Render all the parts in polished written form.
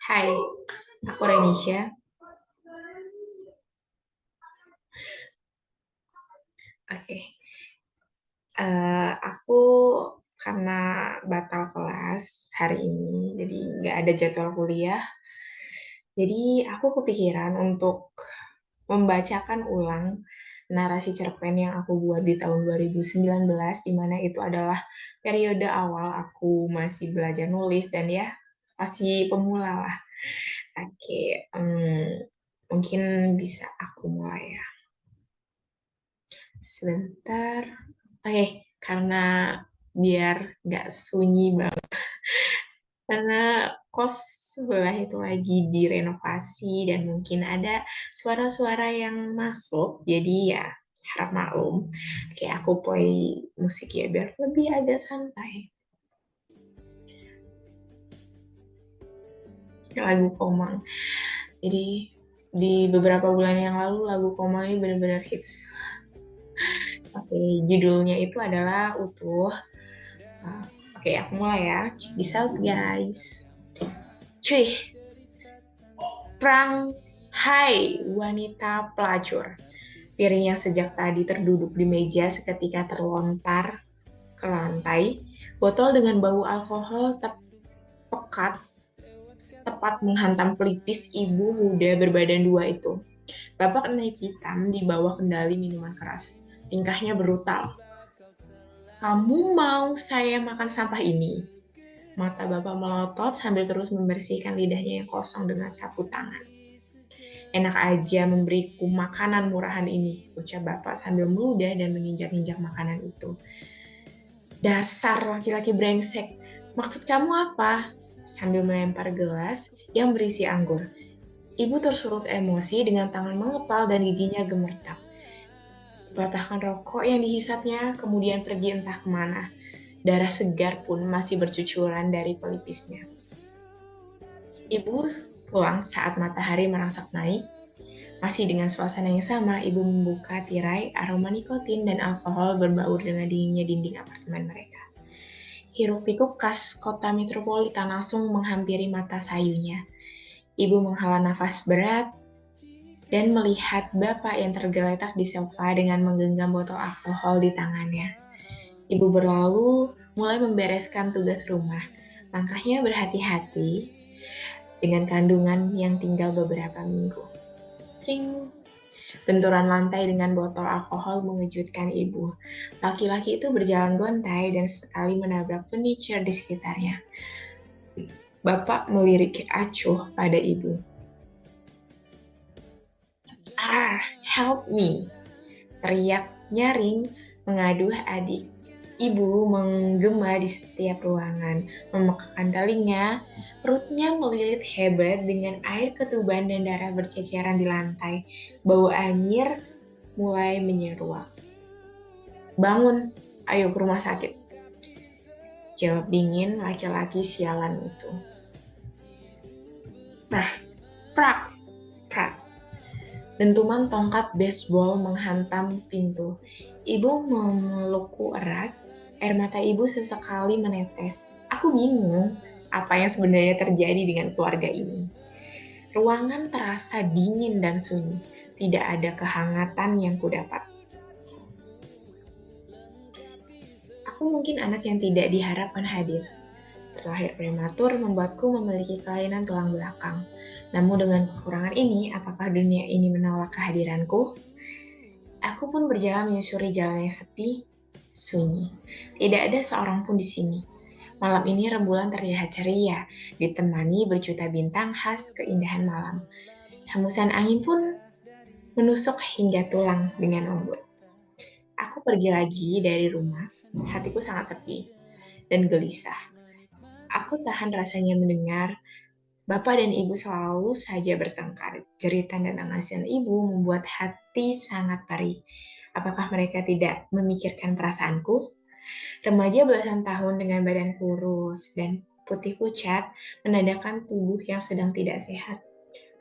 Hai, aku Renisha. Oke, aku karena batal kelas hari ini, jadi nggak ada jadwal kuliah. Jadi aku kepikiran untuk membacakan ulang narasi cerpen yang aku buat di tahun 2019, di mana itu adalah periode awal aku masih belajar nulis dan ya masih pemula lah. Oke, mungkin bisa aku mulai ya. Sebentar. Oke, karena biar nggak sunyi banget. Karena kos sebelah itu lagi direnovasi dan mungkin ada suara-suara yang masuk. Jadi ya harap maklum. Oke, aku play musik ya biar lebih agak santai. Lagu Komang. Jadi di beberapa bulan yang lalu lagu Komang ini benar-benar hits. Oke, judulnya itu adalah Utuh. Uh, Oke, aku mulai ya. Bisa guys. Cuy, perang. Hai, wanita pelacur. Piring yang sejak tadi terduduk di meja seketika terlontar ke lantai. Botol dengan bau alkohol pekat tepat menghantam pelipis ibu muda berbadan dua itu. Bapak naik hitam di bawah kendali minuman keras. Tingkahnya brutal. Kamu mau saya makan sampah ini? Mata bapak melotot sambil terus membersihkan lidahnya yang kosong dengan sapu tangan. Enak aja memberiku makanan murahan ini, ucap bapak sambil meludah dan menginjak-injak makanan itu. Dasar laki-laki brengsek, maksud kamu apa? Sambil melempar gelas yang berisi anggur. Ibu tersurut emosi dengan tangan mengepal dan giginya gemetar. Patahkan rokok yang dihisapnya, kemudian pergi entah kemana. Darah segar pun masih bercucuran dari pelipisnya. Ibu pulang saat matahari merangsek naik. Masih dengan suasana yang sama, ibu membuka tirai aroma nikotin dan alkohol berbaur dengan dinginnya dinding apartemen mereka. Hiruk-pikuk khas kota metropolitan langsung menghampiri mata sayunya. Ibu menghela nafas berat dan melihat bapak yang tergeletak di sofa dengan menggenggam botol alkohol di tangannya. Ibu berlalu mulai membereskan tugas rumah. Langkahnya berhati-hati dengan kandungan yang tinggal beberapa minggu. Ring. Benturan lantai dengan botol alkohol mengejutkan ibu. Laki-laki itu berjalan gontai dan sekali menabrak furniture di sekitarnya. Bapak melirik acuh pada ibu. Help me! Teriak nyaring mengaduh adik. Ibu menggema di setiap ruangan, memekakan telinga, perutnya melilit hebat dengan air ketuban dan darah berceceran di lantai. Bau anyir mulai menyeruak. Bangun, ayo ke rumah sakit. Jawab dingin laki-laki sialan itu. Prak, prak, prak. Dentuman tongkat baseball menghantam pintu. Ibu memelukku erat. Air mata ibu sesekali menetes. Aku bingung apa yang sebenarnya terjadi dengan keluarga ini. Ruangan terasa dingin dan sunyi. Tidak ada kehangatan yang kudapat. Aku mungkin anak yang tidak diharapkan hadir. Terlahir prematur membuatku memiliki kelainan tulang belakang. Namun dengan kekurangan ini, apakah dunia ini menolak kehadiranku? Aku pun berjalan menyusuri jalan yang sepi, sunyi. Tidak ada seorang pun di sini. Malam ini rembulan terlihat ceria, ditemani berjuta bintang khas keindahan malam. Hembusan angin pun menusuk hingga tulang dengan lembut. Aku pergi lagi dari rumah, hatiku sangat sepi dan gelisah. Aku tahan rasanya mendengar bapak dan ibu selalu saja bertengkar. Jeritan dan tangisian ibu membuat hati sangat perih. Apakah mereka tidak memikirkan perasaanku? Remaja belasan tahun dengan badan kurus dan putih pucat menandakan tubuh yang sedang tidak sehat.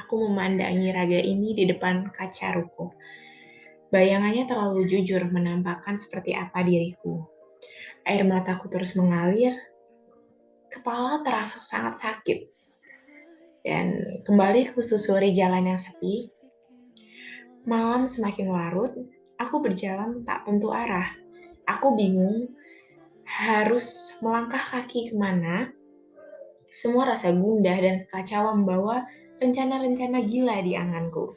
Aku memandangi raga ini di depan kaca ruko. Bayangannya terlalu jujur menampakkan seperti apa diriku. Air mataku terus mengalir, kepala terasa sangat sakit. Dan kembali kususuri jalan yang sepi. Malam semakin larut, aku berjalan tak tentu arah. Aku bingung harus melangkah kaki kemana. Semua rasa gundah dan kekacauan membawa rencana-rencana gila di anganku.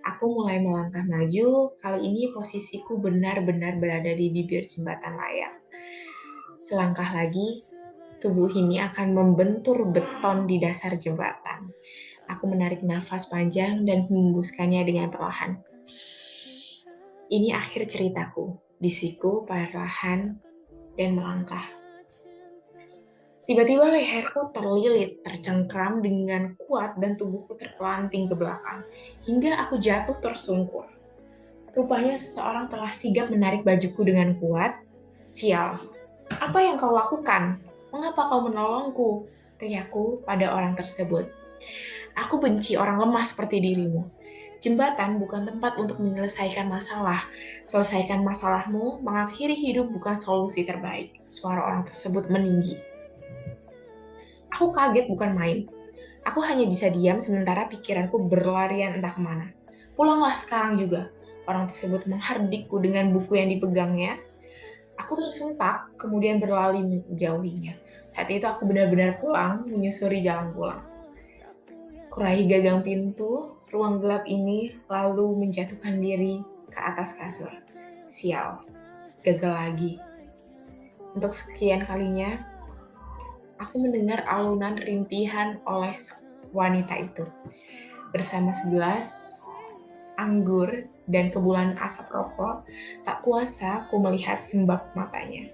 Aku mulai melangkah maju, kali ini posisiku benar-benar berada di bibir jembatan layang. Selangkah lagi, tubuh ini akan membentur beton di dasar jembatan. Aku menarik nafas panjang dan menghembuskannya dengan perlahan. Ini akhir ceritaku, bisikku perlahan dan melangkah. Tiba-tiba leherku terlilit, tercengkram dengan kuat dan tubuhku terpelanting ke belakang, hingga aku jatuh tersungkur. Rupanya seseorang telah sigap menarik bajuku dengan kuat. Sial, apa yang kau lakukan? Mengapa kau menolongku? Teriakku pada orang tersebut. Aku benci orang lemah seperti dirimu. Jembatan bukan tempat untuk menyelesaikan masalah. Selesaikan masalahmu, mengakhiri hidup bukan solusi terbaik. Suara orang tersebut meninggi. Aku kaget bukan main. Aku hanya bisa diam sementara pikiranku berlarian entah kemana. Pulanglah sekarang juga. Orang tersebut menghardikku dengan buku yang dipegangnya. Aku tersentak, kemudian berlari menjauhinya. Saat itu aku benar-benar pulang, menyusuri jalan pulang. Kuraih gagang pintu, ruang gelap ini, lalu menjatuhkan diri ke atas kasur. Sial, gagal lagi. Untuk sekian kalinya, aku mendengar alunan rintihan oleh wanita itu. Bersama 11 anggur dan kebulan asap rokok, tak kuasa aku melihat sembab matanya.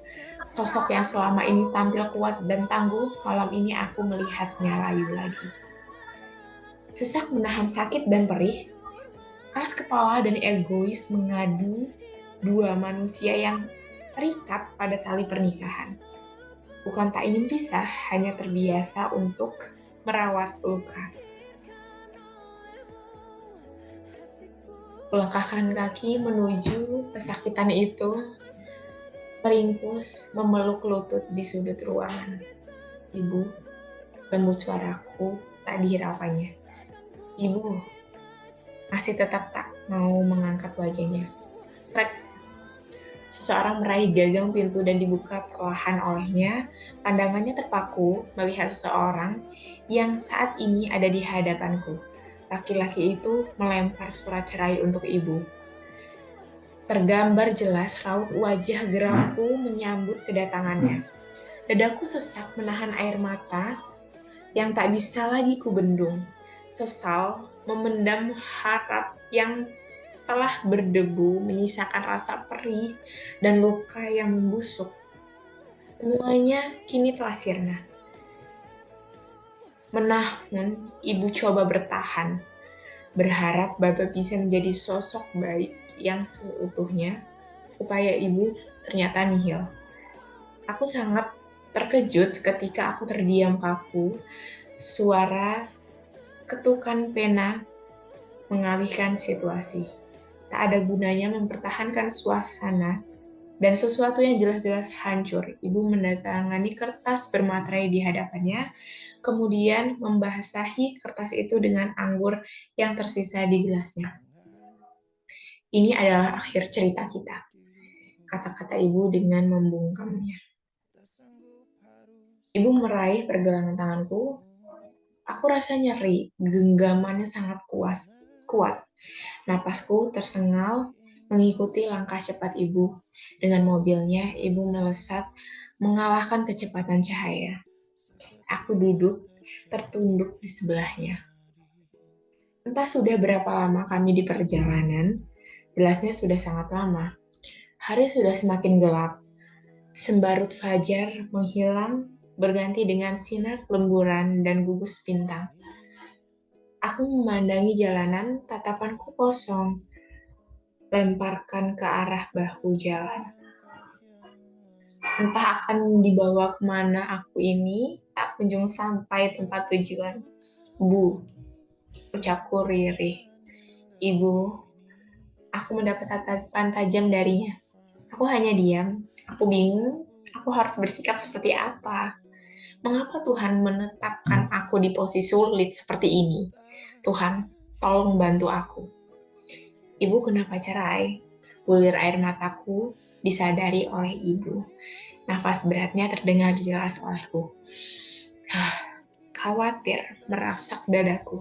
Sosok yang selama ini tampil kuat dan tangguh, malam ini aku melihatnya layu lagi. Sesak menahan sakit dan perih, keras kepala dan egois mengadu dua manusia yang terikat pada tali pernikahan. Bukan tak ingin pisah, hanya terbiasa untuk merawat luka. Melangkahkan kaki menuju pesakitan itu, meringkus, memeluk lutut di sudut ruangan. Ibu, lembut suaraku tak dihiraukannya. Ibu, masih tetap tak mau mengangkat wajahnya. Prek. Seseorang meraih gagang pintu dan dibuka perlahan olehnya. Pandangannya terpaku melihat seseorang yang saat ini ada di hadapanku. Laki-laki itu melempar surat cerai untuk ibu. Tergambar jelas raut wajah geramku menyambut kedatangannya. Dadaku sesak menahan air mata yang tak bisa lagi kubendung. Sesal memendam harap yang telah berdebu, menyisakan rasa perih dan luka yang membusuk. Semuanya kini telah sirna. Namun, ibu coba bertahan, berharap Bapak bisa menjadi sosok baik yang seutuhnya. Upaya ibu ternyata nihil. Aku sangat terkejut ketika aku terdiam kaku. Suara ketukan pena mengalihkan situasi. Tak ada gunanya mempertahankan suasana dan sesuatu yang jelas-jelas hancur. Ibu mendatangani kertas bermaterai di hadapannya, kemudian membasahi kertas itu dengan anggur yang tersisa di gelasnya. Ini adalah akhir cerita kita, kata-kata ibu dengan membungkamnya. Ibu meraih pergelangan tanganku. Aku rasa nyeri, genggamannya sangat kuat. Napasku tersengal mengikuti langkah cepat ibu. Dengan mobilnya, ibu melesat mengalahkan kecepatan cahaya. Aku duduk tertunduk di sebelahnya. Entah sudah berapa lama kami di perjalanan, jelasnya sudah sangat lama. Hari sudah semakin gelap. Sembarut fajar menghilang berganti dengan sinar lemburan dan gugus bintang. Aku memandangi jalanan, tatapanku kosong, lemparkan ke arah bahu jalan. Entah akan dibawa kemana aku ini, tak kunjung sampai tempat tujuan. Bu, ucapku ririh. Ibu, aku mendapat tatapan tajam darinya. Aku hanya diam. Aku bingung, aku harus bersikap seperti apa. Mengapa Tuhan menetapkan aku di posisi sulit seperti ini? Tuhan, tolong bantu aku. Ibu kenapa cerai? Bulir air mataku disadari oleh ibu. Nafas beratnya terdengar jelas olehku. Khawatir merasak dadaku.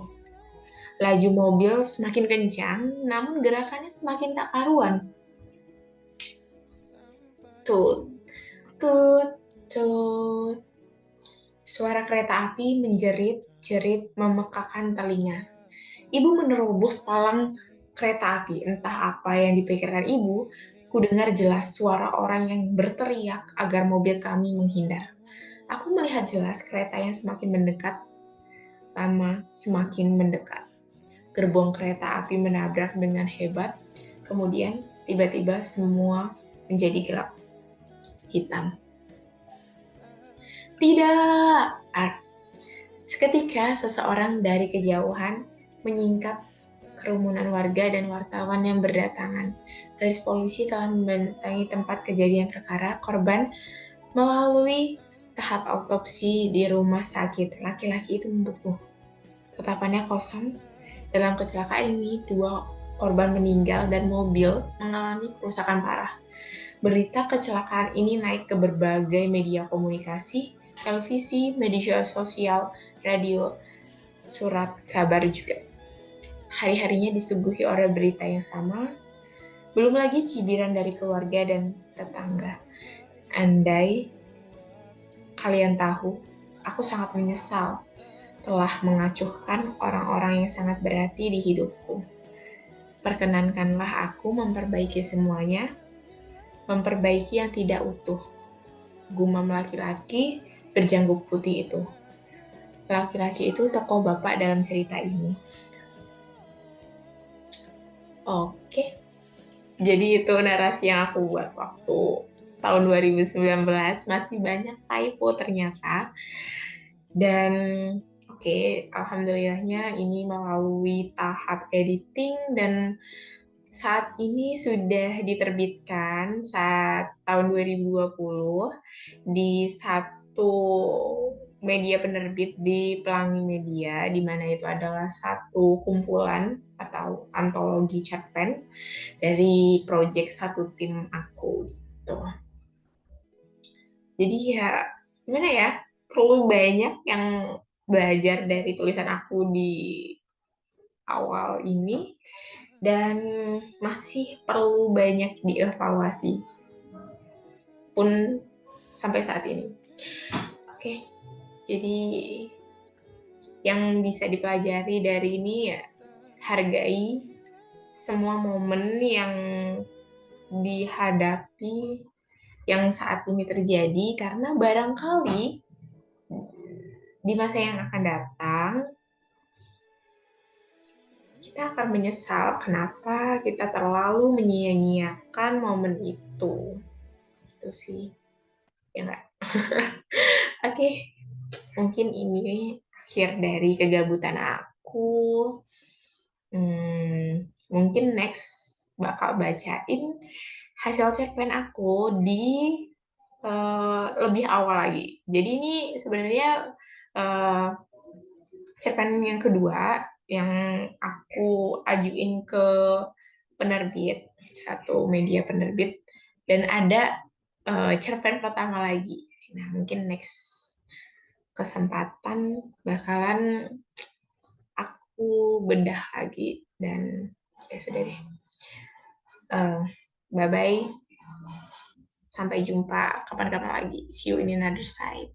Laju mobil semakin kencang, namun gerakannya semakin tak karuan. Tut, tut, tut. Suara kereta api menjerit-jerit memekakan telinga. Ibu menerobos palang kereta api. Entah apa yang dipikirkan ibu, ku dengar jelas suara orang yang berteriak agar mobil kami menghindar. Aku melihat jelas kereta yang semakin mendekat, lama semakin mendekat. Gerbong kereta api menabrak dengan hebat, kemudian tiba-tiba semua menjadi gelap, hitam. Tidak! Seketika seseorang dari kejauhan menyingkap kerumunan warga dan wartawan yang berdatangan. Garis polisi telah membentangi tempat kejadian perkara. Korban melalui tahap autopsi di rumah sakit. Laki-laki itu membeku. Tatapannya kosong. Dalam kecelakaan ini, 2 korban meninggal dan mobil mengalami kerusakan parah. Berita kecelakaan ini naik ke berbagai media komunikasi, televisi, media sosial, radio, surat kabar juga. Hari-harinya disuguhi oleh berita yang sama, belum lagi cibiran dari keluarga dan tetangga. Andai kalian tahu, aku sangat menyesal telah mengacuhkan orang-orang yang sangat berarti di hidupku. Perkenankanlah aku memperbaiki semuanya, memperbaiki yang tidak utuh. Gumam laki-laki berjanggut putih itu. Laki-laki itu tokoh bapak dalam cerita ini. Oke, jadi itu narasi yang aku buat waktu tahun 2019. Masih banyak typo ternyata. Dan oke, alhamdulillahnya ini melalui tahap editing dan saat ini sudah diterbitkan saat tahun 2020 di satu media penerbit di Pelangi Media, di mana itu adalah satu kumpulan atau antologi cerpen dari project satu tim aku gitu. Jadi ya gimana ya, perlu banyak yang belajar dari tulisan aku di awal ini dan masih perlu banyak dievaluasi pun sampai saat ini. Oke, jadi yang bisa dipelajari dari ini ya hargai semua momen yang dihadapi yang saat ini terjadi karena barangkali di masa yang akan datang kita akan menyesal kenapa kita terlalu menyia-nyiakan momen itu. Itu sih. Ya enggak? Oke, mungkin ini akhir dari kegabutan aku. Mungkin next bakal bacain hasil cerpen aku di lebih awal lagi. Jadi ini sebenarnya cerpen yang kedua yang aku ajuin ke penerbit, satu media penerbit, dan ada cerpen pertama lagi. Nah, mungkin next kesempatan bakalan aku bedah lagi dan ya sudah deh. Bye-bye. Sampai jumpa kapan-kapan lagi. See you in another side.